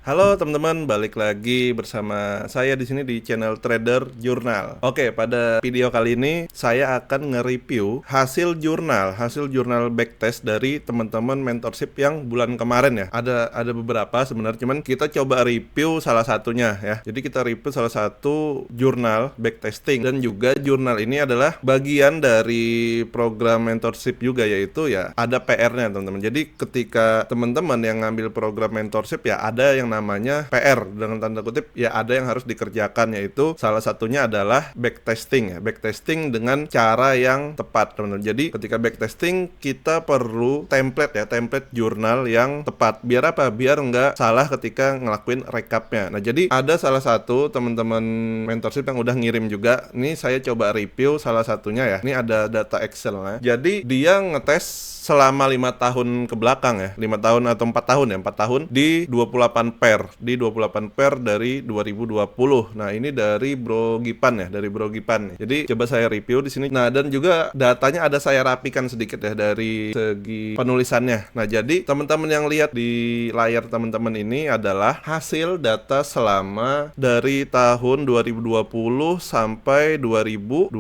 Halo teman-teman, balik lagi bersama saya di sini di channel Trader Journal. Oke, pada video kali ini saya akan nge-review hasil jurnal backtest dari teman-teman mentorship yang bulan kemarin ya. Ada beberapa sebenarnya, cuman kita coba review salah satunya ya. Jadi kita review salah satu jurnal backtesting, dan juga jurnal ini adalah bagian dari program mentorship juga, yaitu ya ada PR-nya teman-teman. Jadi ketika teman-teman yang ngambil program mentorship ya ada yang namanya PR dengan tanda kutip, ya ada yang harus dikerjakan, yaitu salah satunya adalah backtesting ya. Backtesting dengan cara yang tepat teman-teman. Jadi ketika backtesting kita perlu template jurnal yang tepat. Biar apa? Biar nggak salah ketika ngelakuin recapnya. Nah, jadi ada salah satu teman-teman mentorship yang udah ngirim juga. Ini saya coba review salah satunya ya. Ini ada data Excel ya. Jadi dia ngetes selama 5 tahun ke belakang ya, 5 tahun atau 4 tahun ya, 4 tahun di 28 pair dari 2020. Nah, ini dari Bro Gipan ya, dari Bro Gipan. Jadi coba saya review di sini. Nah, dan juga datanya ada saya rapikan sedikit ya dari segi penulisannya. Nah, jadi teman-teman yang lihat di layar teman-teman ini adalah hasil data selama dari tahun 2020 sampai 2024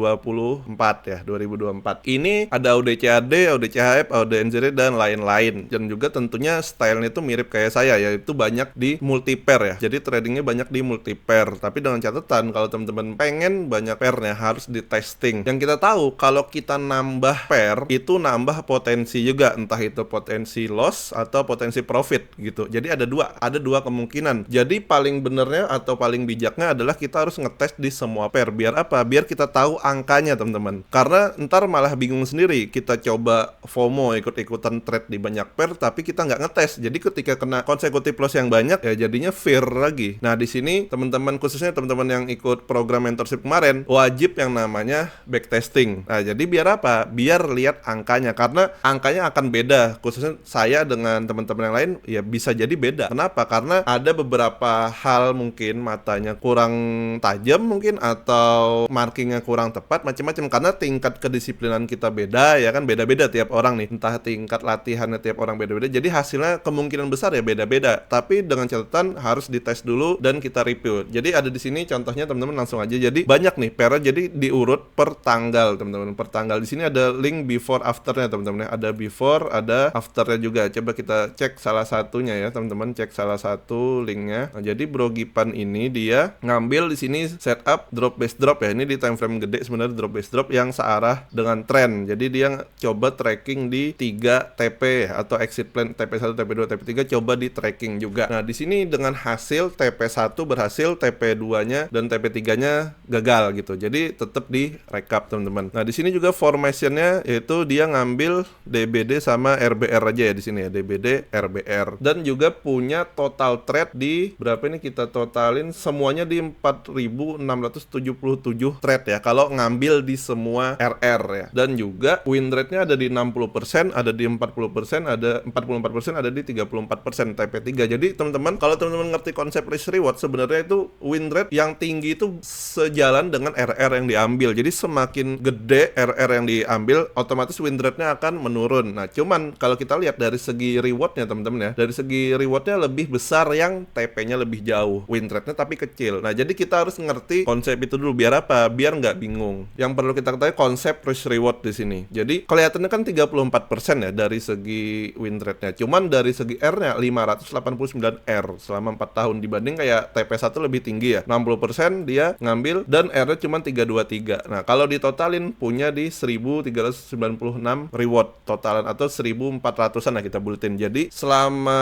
ya, 2024. Ini ada ODCAD, ODCHF, ODNZD dan lain-lain. Dan juga tentunya stylenya itu mirip kayak saya, yaitu banyak di multi-pair ya. Jadi tradingnya banyak di multi-pair. Tapi dengan catatan kalau teman-teman pengen banyak pairnya harus di testing. Yang kita tahu kalau kita nambah pair itu nambah potensi juga, entah itu potensi loss atau potensi profit gitu. Jadi ada dua kemungkinan. Jadi paling benernya atau paling bijaknya adalah kita harus ngetes di semua pair. Biar apa? Biar kita tahu angkanya teman-teman. Karena ntar malah bingung sendiri. Kita coba FOMO ikut-ikutan trade di banyak pair tapi kita nggak ngetes. Jadi ketika kena consecutive loss yang banyak ya jadinya fear lagi. Nah, di sini teman-teman, khususnya teman-teman yang ikut program mentorship kemarin, wajib yang namanya backtesting. Nah, jadi biar apa? Biar lihat angkanya, karena angkanya akan beda. Khususnya saya dengan teman-teman yang lain ya bisa jadi beda. Kenapa? Karena ada beberapa hal, mungkin matanya kurang tajam mungkin, atau markingnya kurang tepat, macam-macam. Karena tingkat kedisiplinan kita beda ya kan, beda-beda tiap orang nih. Entah tingkat latihannya tiap orang beda-beda. Jadi hasilnya kemungkinan besar ya beda-beda. Tapi dengan catatan harus dites dulu dan kita review. Jadi ada di sini contohnya teman-teman, langsung aja. Jadi banyak nih pair, jadi diurut per tanggal teman-teman. Per tanggal di sini ada link before afternya teman-teman. Ada before, ada afternya juga. Coba kita cek salah satunya ya teman-teman. Cek salah satu linknya. Nah, jadi Bro Gipan ini dia ngambil di sini setup drop base drop ya. Ini di time frame gede sebenarnya, drop base drop yang searah dengan tren. Jadi dia coba tracking di 3 TP atau exit plan TP1, TP2, TP3, coba di tracking juga. Nah, di sini dengan hasil TP1 berhasil, TP2-nya dan TP3-nya gagal gitu. Jadi tetap di recap teman-teman. Nah, di sini juga formationnya yaitu dia ngambil DBD sama RBR aja ya di sini ya, DBD, RBR. Dan juga punya total trade di berapa ini, kita totalin semuanya di 4.677 trade ya kalau ngambil di semua RR ya. Dan juga win rate-nya ada di 60%, ada di 40%, ada 44%, ada di 34% TP3. Jadi teman-teman, kalau teman-teman ngerti konsep risk reward, sebenarnya itu win rate yang tinggi itu sejalan dengan RR yang diambil. Jadi semakin gede RR yang diambil, otomatis win rate-nya akan menurun. Nah, cuman kalau kita lihat dari segi reward-nya teman-teman ya, dari segi reward-nya lebih besar yang TP-nya lebih jauh, win rate-nya tapi kecil. Nah, jadi kita harus ngerti konsep itu dulu. Biar apa? Biar nggak bingung. Yang perlu kita ketahui konsep risk reward di sini. Jadi kelihatannya kan 34% ya dari segi win rate-nya. Cuman dari segi R-nya 589 R selama 4 tahun, dibanding kayak TP1 lebih tinggi ya. 60% dia ngambil dan R-nya cuma 323. Nah, kalau ditotalin punya di 1396 reward totalan atau 1400-an lah kita buletin. Jadi selama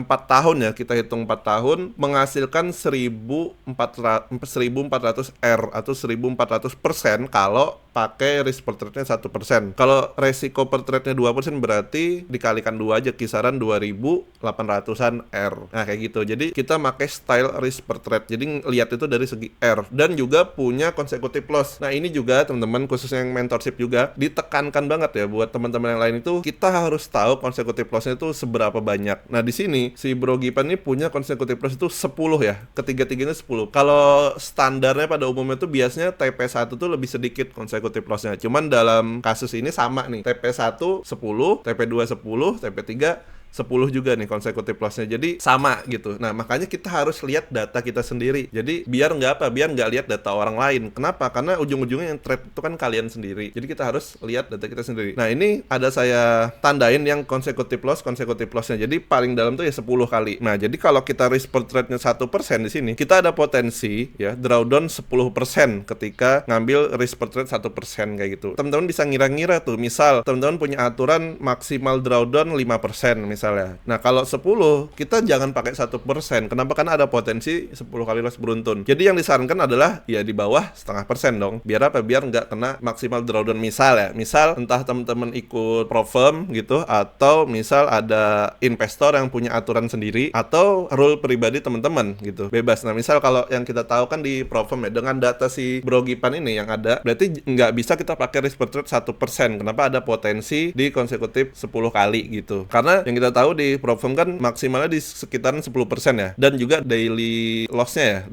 4 tahun ya, kita hitung 4 tahun menghasilkan 1400 R atau 1400% kalau pakai risk per trade-nya 1%. Kalau resiko per trade-nya 2% berarti dikalikan 2 aja, kisaran 2.800-an R. Nah, kayak gitu. Jadi kita pakai style risk per trade. Jadi lihat itu dari segi R. Dan juga punya consecutive loss. Nah, ini juga teman-teman, khususnya yang mentorship juga ditekankan banget ya buat teman-teman yang lain itu, kita harus tahu consecutive loss-nya itu seberapa banyak. Nah, di sini si Bro Gipan ini punya consecutive loss itu 10 ya. Ketiga-tiganya 10. Kalau standarnya pada umumnya itu biasanya TP1 tuh lebih sedikit consecutive loss-nya. Cuman dalam kasus ini sama nih. TP1 10, TP2 10, TP3 10 juga nih consecutive lossnya. Jadi sama gitu. Nah, makanya kita harus lihat data kita sendiri. Jadi biar nggak lihat data orang lain. Kenapa? Karena ujung-ujungnya yang trade itu kan kalian sendiri. Jadi kita harus lihat data kita sendiri. Nah, ini ada saya tandain yang consecutive lossnya. Jadi paling dalam tuh ya 10 kali. Nah, jadi kalau kita risk per trade-nya 1% di sini, kita ada potensi ya drawdown 10% ketika ngambil risk per trade 1% kayak gitu. Teman-teman bisa ngira-ngira tuh, misal teman-teman punya aturan maksimal drawdown 5% misalnya. Nah, kalau 10, kita jangan pakai 1%. Kenapa? Karena ada potensi 10 kali loss beruntun. Jadi yang disarankan adalah ya di bawah 0,5% dong. Biar apa? Biar nggak kena maksimal drawdown. Misal entah teman-teman ikut prop firm gitu, atau misal ada investor yang punya aturan sendiri, atau rule pribadi teman-teman gitu, bebas. Nah, misal kalau yang kita tahu kan di prop firm ya, dengan data si Bro Gipan ini yang ada, berarti nggak bisa kita pakai risk per trade 1%. Kenapa? Ada potensi di konsekutif 10 kali gitu. Karena yang kita tahu di prop firm kan maksimalnya di sekitaran 10% ya. Dan juga daily loss-nya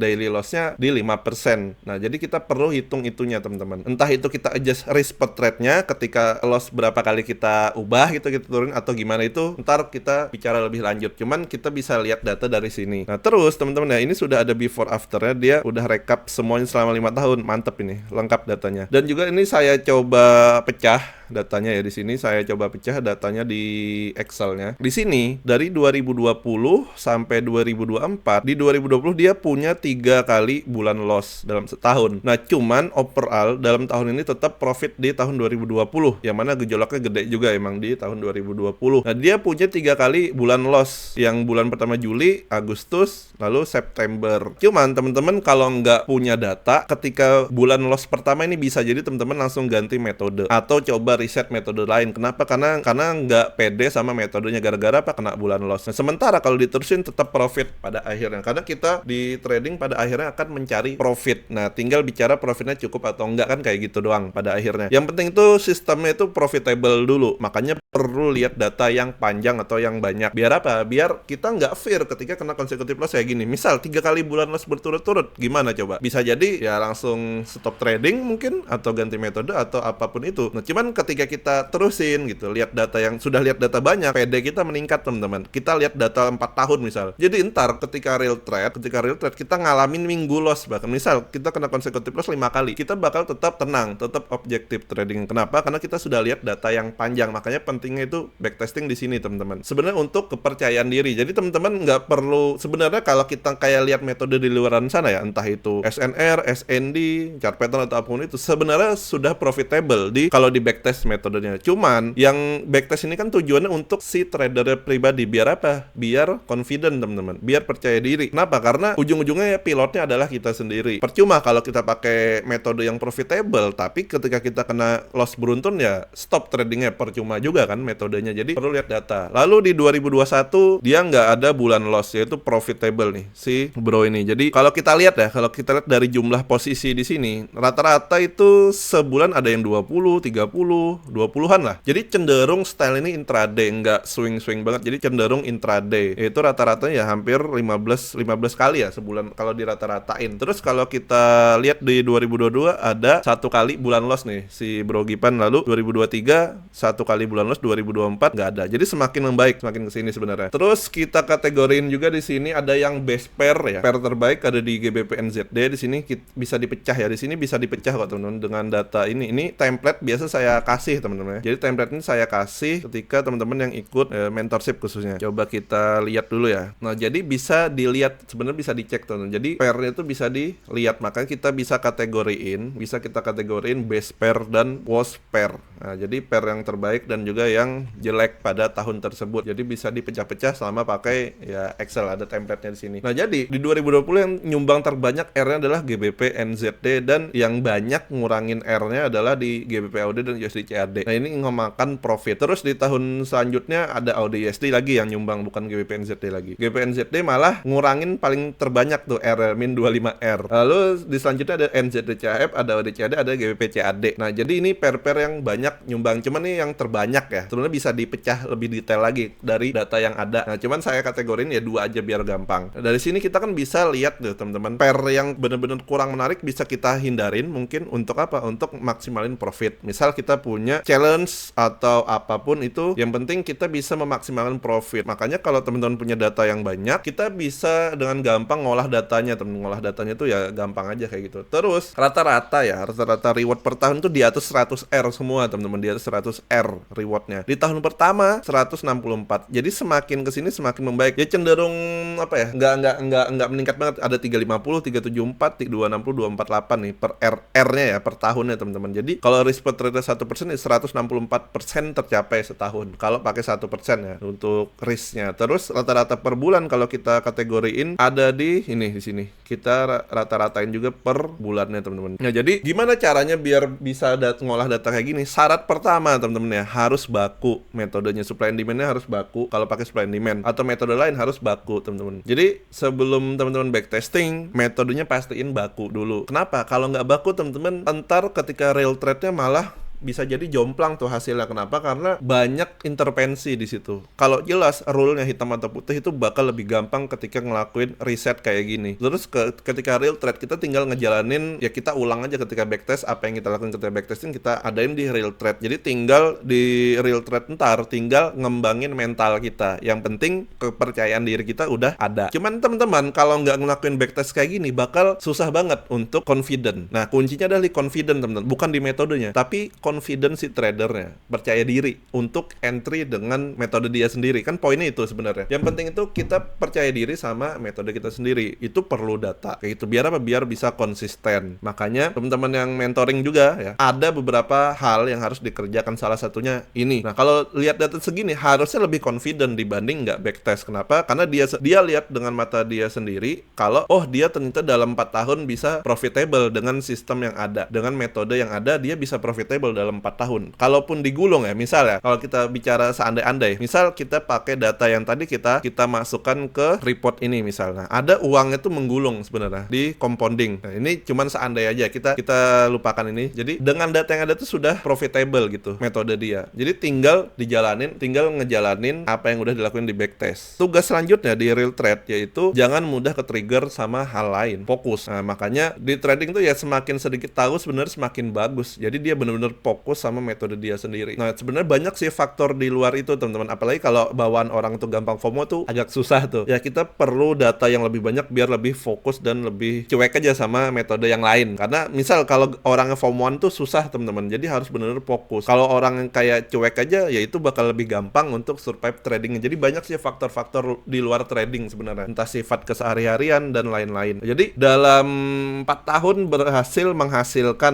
di 5%. Nah, jadi kita perlu hitung itunya teman-teman. Entah itu kita adjust risk per trade-nya ketika loss berapa kali kita ubah gitu, kita turunin atau gimana, itu ntar kita bicara lebih lanjut. Cuman kita bisa lihat data dari sini. Nah, terus teman-teman ya, ini sudah ada before after-nya. Dia udah rekap semuanya selama 5 tahun. Mantep ini, lengkap datanya. Dan juga ini saya coba pecah datanya ya. Di sini saya coba pecah datanya di Excel-nya. Di sini dari 2020 sampai 2024, di 2020 dia punya 3 kali bulan loss dalam setahun. Nah, cuman overall dalam tahun ini tetap profit di tahun 2020, yang mana gejolaknya gede juga emang di tahun 2020. Nah, dia punya 3 kali bulan loss, yang bulan pertama Juli, Agustus, lalu September. Cuman teman-teman kalau nggak punya data ketika bulan loss pertama ini, bisa jadi teman-teman langsung ganti metode atau coba riset metode lain. Kenapa? Karena nggak pede sama metodenya, gara-gara apa? Kena bulan loss. Nah, sementara kalau diterusin tetap profit pada akhirnya, karena kita di trading pada akhirnya akan mencari profit. Nah, tinggal bicara profitnya cukup atau enggak, kan kayak gitu doang pada akhirnya. Yang penting itu sistemnya itu profitable dulu. Makanya perlu lihat data yang panjang atau yang banyak. Biar apa? Biar kita nggak fear ketika kena consecutive loss kayak gini. Misal 3 kali bulan loss berturut-turut, gimana coba? Bisa jadi ya langsung stop trading mungkin, atau ganti metode atau apapun itu. Nah, cuman ketika kita terusin gitu, lihat data yang sudah lihat data banyak, PD kita meningkat teman-teman. Kita lihat data 4 tahun misal. Jadi entar ketika real trade kita ngalamin minggu loss, bahkan misal kita kena consecutive loss 5 kali, kita bakal tetap tenang, tetap objektif trading. Kenapa? Karena kita sudah lihat data yang panjang. Makanya pentingnya itu backtesting di sini teman-teman. Sebenarnya untuk kepercayaan diri. Jadi teman-teman nggak perlu, sebenarnya kalau kita kayak lihat metode di luaran sana ya, entah itu SNR, SND, chart pattern atau apapun itu, sebenarnya sudah profitable kalau di backtest metodenya. Cuman yang backtest ini kan tujuannya untuk si trader pribadi. Biar apa? Biar confident teman-teman, biar percaya diri. Kenapa? Karena ujung-ujungnya ya pilotnya adalah kita sendiri. Percuma kalau kita pakai metode yang profitable, tapi ketika kita kena loss beruntun ya stop tradingnya, percuma juga kan metodenya. Jadi perlu lihat data. Lalu di 2021 dia nggak ada bulan loss, yaitu profitable nih si bro ini. Jadi kalau kita lihat dari jumlah posisi di sini, rata-rata itu sebulan ada yang 20, 30, 20-an lah. Jadi cenderung style ini intraday, nggak swing-swing banget. Jadi cenderung intraday. Itu rata-rata ya hampir 15 kali ya sebulan kalau dirata-ratain. Terus kalau kita lihat di 2022 ada 1 kali bulan loss nih si Bro Gipan. Lalu 2023 1 kali bulan loss, 2024 nggak ada. Jadi semakin membaik semakin kesini sebenarnya. Terus kita kategoriin juga di sini ada yang best pair ya. Pair terbaik ada di GBP NZD. Di sini bisa dipecah ya. Di sini bisa dipecah kok teman-teman dengan data ini. Ini template biasa saya kasih teman-teman ya. Jadi template ini saya kasih ketika teman-teman yang ikut mentorship khususnya. Coba kita lihat dulu ya. Nah, jadi bisa dilihat, sebenarnya bisa dicek teman-teman. Jadi pairnya itu bisa dilihat. Makanya kita bisa kategoriin best pair dan worst pair. Nah, jadi pair yang terbaik dan juga yang jelek pada tahun tersebut. Jadi bisa dipecah-pecah selama pakai ya Excel, ada template-nya di sini. Nah, jadi di 2020 yang nyumbang terbanyak R-nya adalah GBP NZD, dan yang banyak ngurangin R-nya adalah di GBP AUD dan USD CAD. Nah, ini ngemakan profit. Terus di tahun selanjutnya ada AUD USD lagi yang nyumbang, bukan GBP NZD lagi. GBP NZD malah ngurangin paling terbanyak tuh R, min 25R. Lalu di selanjutnya ada NZD CHF, ada AUD CAD, ada GBP CAD. Nah, jadi ini pair-pair yang banyak nyumbang. Cuman nih yang terbanyak ya. Sebenarnya bisa dipecah lebih detail lagi dari data yang ada. Nah, cuman saya kategorin ya 2 aja biar gampang. Nah, dari sini kita kan bisa lihat tuh teman-teman, pair yang benar-benar kurang menarik bisa kita hindarin mungkin untuk apa? Untuk maksimalin profit. Misal kita punya challenge atau apapun itu, yang penting kita bisa memaksimalkan profit. Makanya kalau teman-teman punya data yang banyak, kita bisa dengan gampang ngolah datanya. Teman ngolah datanya tuh ya gampang aja kayak gitu. Terus rata-rata reward per tahun tuh di atas 100R semua, teman-teman, di atas 100R rewardnya. Di tahun pertama 164. Jadi semakin kesini semakin membaik. Ya cenderung apa ya? Nggak meningkat banget. Ada 350, 374, 260, 248 nih per R-nya ya, per tahunnya, teman-teman. Jadi kalau risk per trade 1% ya 164% tercapai setahun. Kalau pakai 1% ya untuk risknya. Terus rata-rata per bulan kalau kita kategoriin ada di sini. Kita rata-ratain juga per bulannya, teman-teman. Nah, jadi gimana caranya biar bisa ngolah data kayak gini? Syarat pertama, teman-teman ya, harus baku. Metodenya supply and demand-nya harus baku. Kalau pakai supply and demand atau metode lain harus baku, teman-teman. Jadi sebelum teman-teman backtesting, metodenya pastiin baku dulu. Kenapa? Kalau nggak baku, teman-teman, entar ketika real trade-nya malah bisa jadi jomplang tuh hasilnya. Kenapa? Karena banyak intervensi di situ. Kalau jelas rule-nya hitam atau putih, itu bakal lebih gampang ketika ngelakuin riset kayak gini. Terus ketika real trade kita tinggal ngejalanin, ya kita ulang aja ketika backtest apa yang kita lakukan ketika backtesting kita adain di real trade. Jadi tinggal di real trade ntar tinggal ngembangin mental kita. Yang penting kepercayaan diri kita udah ada. Cuman teman-teman kalau nggak ngelakuin backtest kayak gini bakal susah banget untuk confident. Nah, kuncinya adalah di confident, teman-teman, bukan di metodenya, tapi confident si tradernya, percaya diri untuk entry dengan metode dia sendiri. Kan poinnya itu sebenarnya. Yang penting itu kita percaya diri sama metode kita sendiri. Itu perlu data. Kayak gitu. Biar apa? Biar bisa konsisten. Makanya teman-teman yang mentoring juga ya, ada beberapa hal yang harus dikerjakan, salah satunya ini. Nah, kalau lihat data segini harusnya lebih confident dibanding nggak backtest. Kenapa? Karena dia lihat dengan mata dia sendiri kalau dia ternyata dalam 4 tahun bisa profitable dengan sistem yang ada, dengan metode yang ada, dia bisa profitable dalam 4 tahun. Kalaupun digulung ya, misal ya, kalau kita bicara seandai-andai, misal kita pakai data yang tadi kita masukkan ke report ini misalnya. Ada uangnya tuh menggulung sebenarnya di compounding. Nah, ini cuman seandai aja, kita lupakan ini. Jadi dengan data yang ada tuh sudah profitable gitu metode dia. Jadi tinggal ngejalanin apa yang udah dilakuin di backtest. Tugas selanjutnya di real trade yaitu jangan mudah ke trigger sama hal lain. Fokus. Nah, makanya di trading tuh ya semakin sedikit tahu sebenarnya semakin bagus. Jadi dia benar-benar fokus sama metode dia sendiri. Nah, sebenarnya banyak sih faktor di luar itu, teman-teman. Apalagi kalau bawaan orang tuh gampang FOMO tuh agak susah tuh. Ya kita perlu data yang lebih banyak biar lebih fokus dan lebih cuek aja sama metode yang lain. Karena misal kalau orangnya FOMOan tuh susah, teman-teman. Jadi harus benar-benar fokus. Kalau orang yang kayak cuek aja, ya itu bakal lebih gampang untuk survive tradingnya. Jadi banyak sih faktor-faktor di luar trading sebenarnya. Entah sifat kesehari-harian dan lain-lain. Jadi dalam 4 tahun berhasil menghasilkan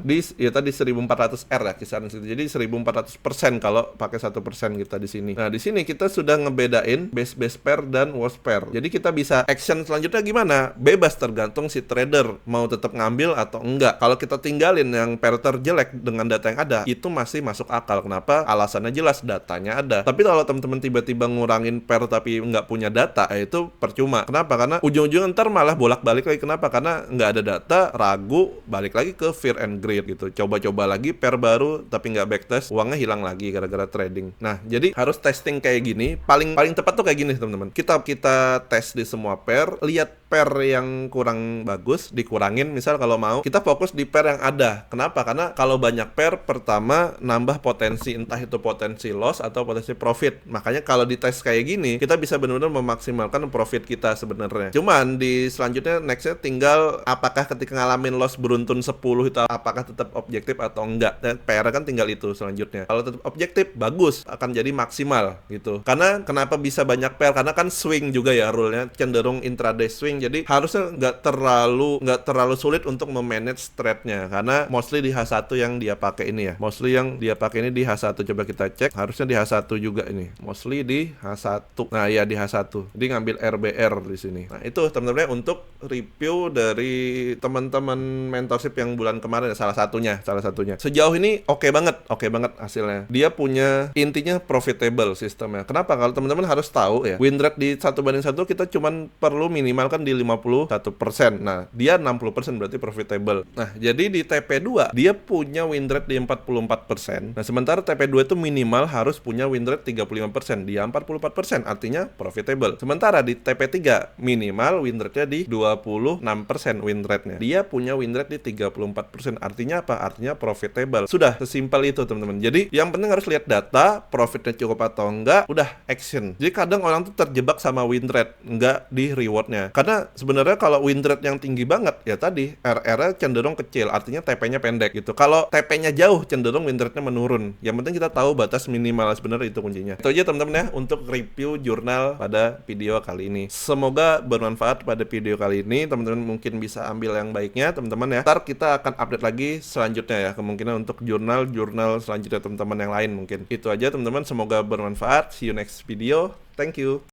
di tadi 1400R ya kisaran situ. Jadi 1400% kalau pakai 1% kita di sini. Nah, di sini kita sudah ngebedain base pair dan worst pair. Jadi kita bisa action selanjutnya gimana? Bebas, tergantung si trader mau tetap ngambil atau enggak. Kalau kita tinggalin yang pair terjelek dengan data yang ada, itu masih masuk akal. Kenapa? Alasannya jelas, datanya ada. Tapi kalau teman-teman tiba-tiba ngurangin pair tapi nggak punya data, itu percuma. Kenapa? Karena ujung-ujungnya ntar malah bolak-balik lagi. Kenapa? Karena nggak ada data, ragu, balik lagi ke fear and greed gitu. Coba-coba lagi pair baru tapi nggak backtest, uangnya hilang lagi gara-gara trading. Nah, jadi harus testing kayak gini. Paling tepat tuh kayak gini, teman-teman. Kita tes di semua pair, lihat pair yang kurang bagus dikurangin. Misal kalau mau kita fokus di pair yang ada. Kenapa? Karena kalau banyak pair, pertama nambah potensi, entah itu potensi loss atau potensi profit. Makanya kalau di tes kayak gini kita bisa benar-benar memaksimalkan profit kita sebenarnya. Cuman di selanjutnya nextnya tinggal apakah ketika ngalamin loss beruntun 10 itu apakah tetap objektif atau enggak. Dan PR kan tinggal itu selanjutnya. Kalau tetap objektif bagus, akan jadi maksimal gitu. Karena kenapa bisa banyak pair? Karena kan swing juga ya rule-nya, cenderung intraday swing. Jadi harusnya nggak terlalu sulit untuk memanage trade-nya. Karena mostly di H1 yang dia pakai ini ya. Mostly yang dia pakai ini di H1. Coba kita cek. Harusnya di H1 juga ini. Mostly di H1. Nah, ya di H1. Jadi ngambil RBR di sini. Nah, itu teman-teman untuk review dari teman-teman mentorship yang bulan kemarin ya, salah satunya. Sejauh ini oke banget hasilnya. Dia punya intinya profitable sistemnya. Kenapa? Kalau teman-teman harus tahu ya, win rate di 1:1 kita cuman perlu minimalkan di 51%. Nah, dia 60% berarti profitable. Nah, jadi di TP2 dia punya win rate di 44%. Nah, sementara TP2 itu minimal harus punya win rate 35%. Dia 44%, artinya profitable. Sementara di TP3 minimal win rate-nya di 26% win rate-nya. Dia punya win rate di 34%. Artinya apa? Artinya profitable. Sudah sesimpel itu, teman-teman. Jadi, yang penting harus lihat data, profitnya cukup atau enggak, udah action. Jadi kadang orang tuh terjebak sama win rate, enggak di rewardnya. Karena sebenarnya kalau win rate yang tinggi banget, ya tadi RR-nya cenderung kecil, artinya TP-nya pendek gitu. Kalau TP-nya jauh, cenderung win rate-nya menurun. Yang penting kita tahu batas minimal, sebenarnya itu kuncinya. Itu aja teman-teman ya untuk review jurnal pada video kali ini. Semoga bermanfaat pada video kali ini. Teman-teman mungkin bisa ambil yang baiknya, teman-teman ya. Ntar kita akan update lagi selanjutnya ya, kemungkinan untuk jurnal selanjutnya teman-teman yang lain mungkin. Itu aja teman-teman, semoga bermanfaat. See you next video. Thank you.